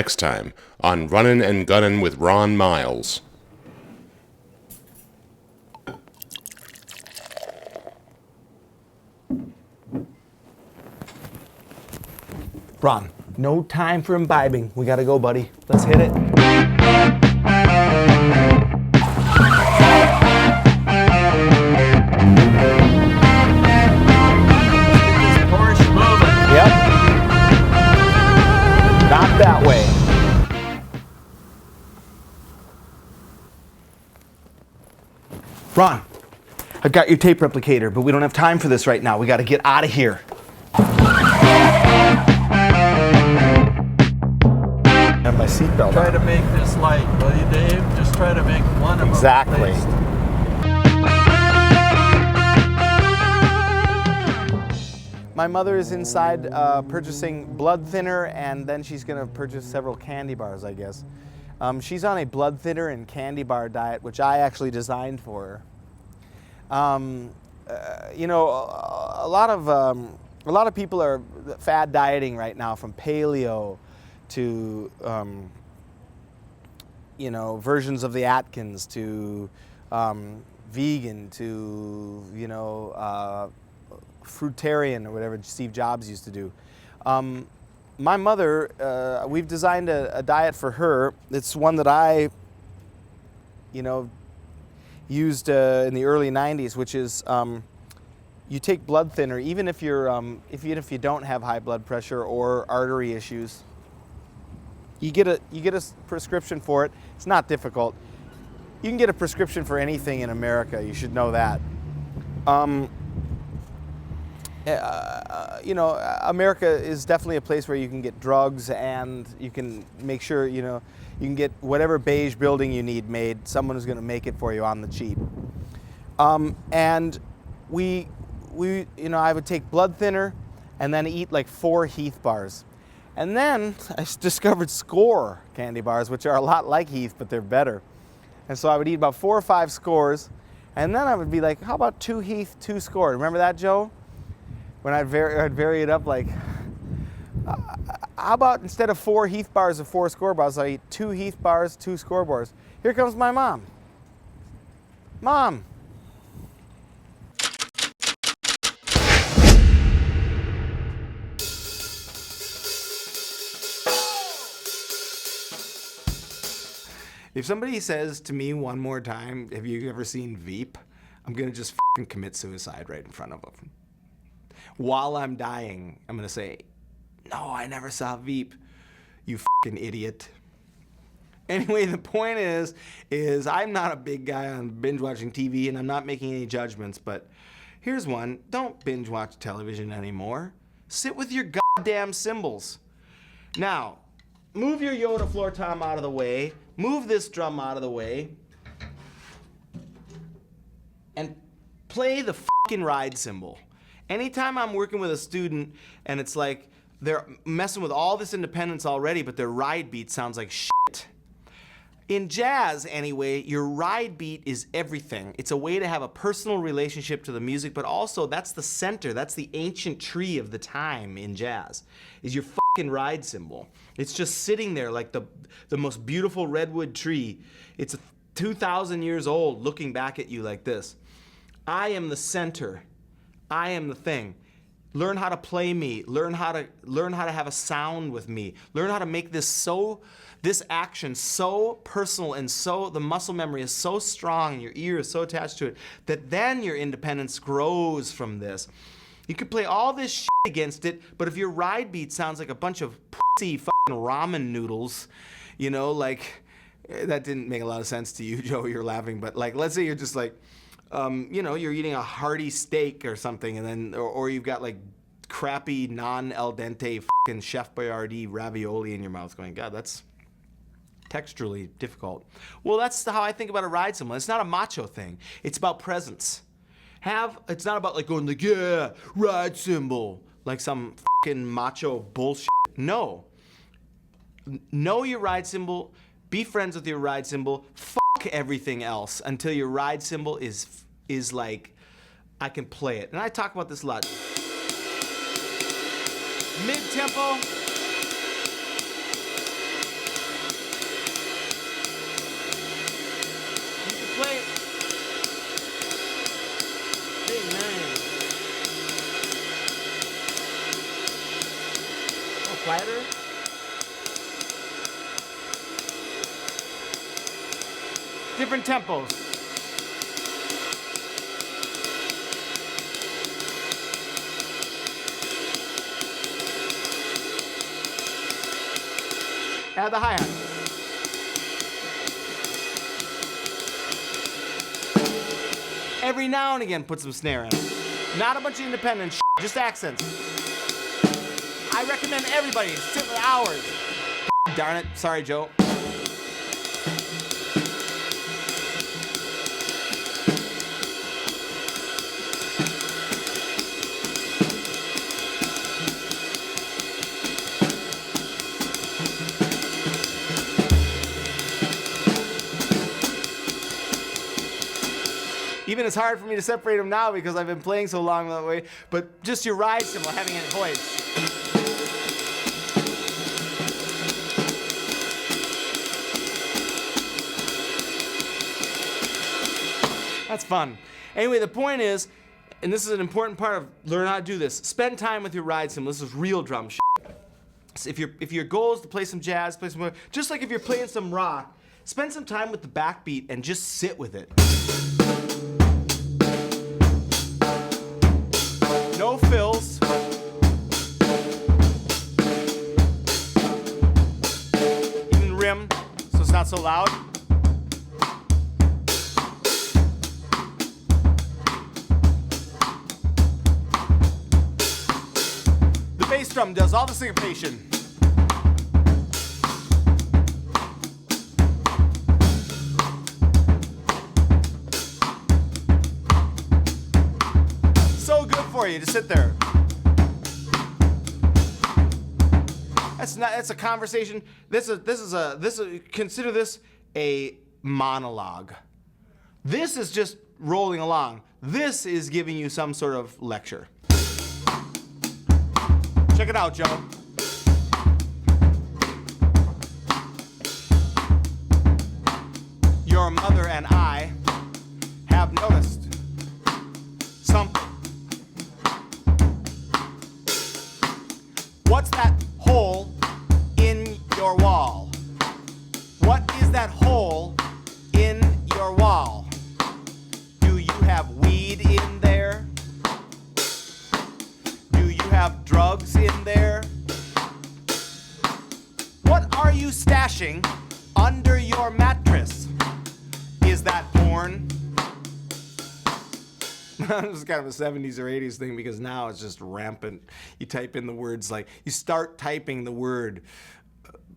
next time on Runnin' and Gunnin' with Ron Miles. Ron, no time for imbibing. We gotta go, buddy. Let's hit it. Yep. Not that way. Ron, I've got your tape replicator, but we don't have time for this right now. We gotta get out of here. Have my seatbelt Try on. to make this light, will you, Dave? Just try to make one of them. Exactly. My mother is inside purchasing blood thinner, and then she's going to purchase several candy bars, I guess. She's on a blood thinner and candy bar diet, which I actually designed for her. You know, a lot of people are fad dieting right now, from paleo to you know, versions of the Atkins, to vegan, to fruitarian, or whatever Steve Jobs used to do. My mother, we've designed a diet for her. It's one that I, used in the early '90s, which is you take blood thinner, even if you're even if you don't have high blood pressure or artery issues. You get a prescription for it. It's not difficult. You can get a prescription for anything in America. You should know that. America is definitely a place where you can get drugs, and you can make sure, you can get whatever beige building you need made. Someone is going to make it for you on the cheap. And I would take blood thinner and then eat like 4 Heath bars. And then I discovered Score candy bars, which are a lot like Heath, but they're better. And so I would eat about 4 or 5 Scores, and then I would be like, how about 2 Heath, 2 Score? Remember that, Joe? When I'd vary it up, like, how about instead of 4 Heath bars or 4 Score bars, I eat 2 Heath bars, 2 Score bars. Here comes my mom. Mom. If somebody says to me one more time, have you ever seen Veep? I'm going to just f***ing commit suicide right in front of them. While I'm dying, I'm going to say, no, I never saw Veep, you f***ing idiot. Anyway, the point is I'm not a big guy on binge watching TV, and I'm not making any judgments, but here's one. Don't binge watch television anymore. Sit with your goddamn cymbals. Now, move your Yoda floor tom out of the way. Move this drum out of the way. And play the fucking ride cymbal. Anytime I'm working with a student and it's like they're messing with all this independence already, but their ride beat sounds like shit. In jazz, anyway, your ride beat is everything. It's a way to have a personal relationship to the music, but also that's the center, that's the ancient tree of the time in jazz, is your fucking ride cymbal. It's just sitting there like the most beautiful redwood tree. It's 2,000 years old looking back at you like this. I am the center. I am the thing. Learn how to play me. Learn how to have a sound with me. Learn how to make this action so personal, and so the muscle memory is so strong and your ear is so attached to it that then your independence grows from this. You could play all this shit against it, but if your ride beat sounds like a bunch of pussy fucking ramen noodles, like, that didn't make a lot of sense to you, Joe, you're laughing, but like, let's say you're just like, you're eating a hearty steak or something, and then, or you've got like crappy non-al dente fucking Chef Boyardee ravioli in your mouth going, God, that's texturally difficult. Well, that's how I think about a ride cymbal. It's not a macho thing. It's about presence. It's not about like going like, yeah, ride cymbal, like some fucking macho bullshit. No. Know your ride cymbal, be friends with your ride cymbal, fuck everything else until your ride cymbal is like, I can play it. And I talk about this a lot. Mid-tempo. different tempos. Add the hi-hat. Every now and again, put some snare in it. Not a bunch of independent shit, just accents. I recommend everybody sit for hours. Darn it. Sorry, Joe. Even it's hard for me to separate them now because I've been playing so long that way, but just your ride cymbal having it voice. That's fun. Anyway, the point is, and this is an important part of learning how to do this, spend time with your ride cymbal. This is real drum shit. So if your goal is to play some jazz, play some, just like if you're playing some rock, spend some time with the backbeat and just sit with it. No fills. Even rim, so it's not so loud. The bass drum does all the syncopation. So good for you to sit there. That's a conversation. Consider this a monologue. This is just rolling along. This is giving you some sort of lecture. Check it out, Joe. Your mother and I have noticed something. What's that hole in your wall? What is that hole in your wall? Do you have weed in there? Do you have drugs in there? What are you stashing under your mattress? Is that porn? This is kind of a 70s or 80s thing because now it's just rampant. You type in the words like, you start typing the word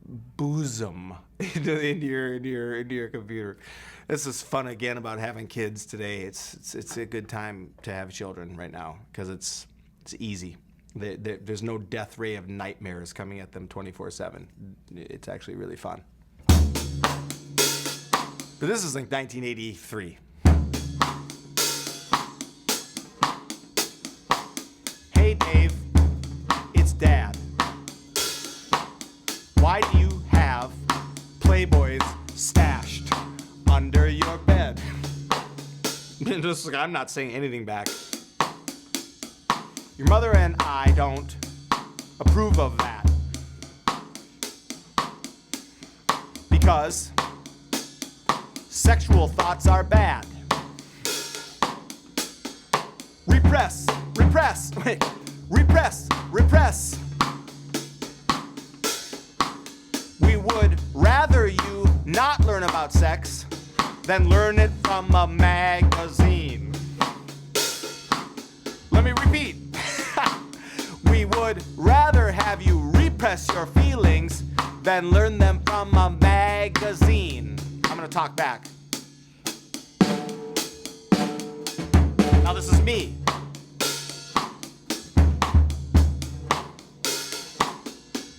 bosom into your computer. This is fun again about having kids today. It's a good time to have children right now because it's easy. There's no death ray of nightmares coming at them 24/7. It's actually really fun. But this is like 1983. Hey Dave, it's Dad. Why do you have Playboys stashed under your bed? I'm not saying anything back. Your mother and I don't approve of that. Because sexual thoughts are bad. Repress, repress, wait, repress, repress. We would rather you not learn about sex than learn it from a magazine. Let me repeat. We would rather have you repress your feelings than learn them from a magazine. I'm gonna talk back. Now this is me.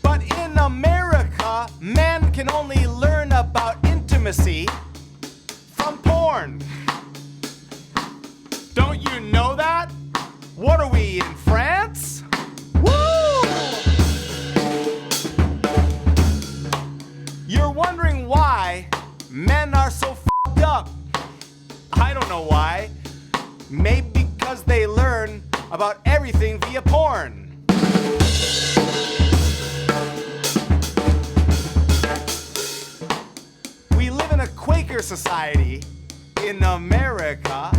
But in America, men can only learn about intimacy from porn. Don't you know that? What are we, in France? Woo! You're wondering why men are so f***ed up. I don't know why. Maybe because they learn about everything via porn. We live in a Quaker biker society in America,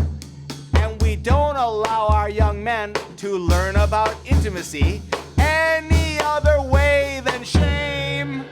and we don't allow our young men to learn about intimacy any other way than shame.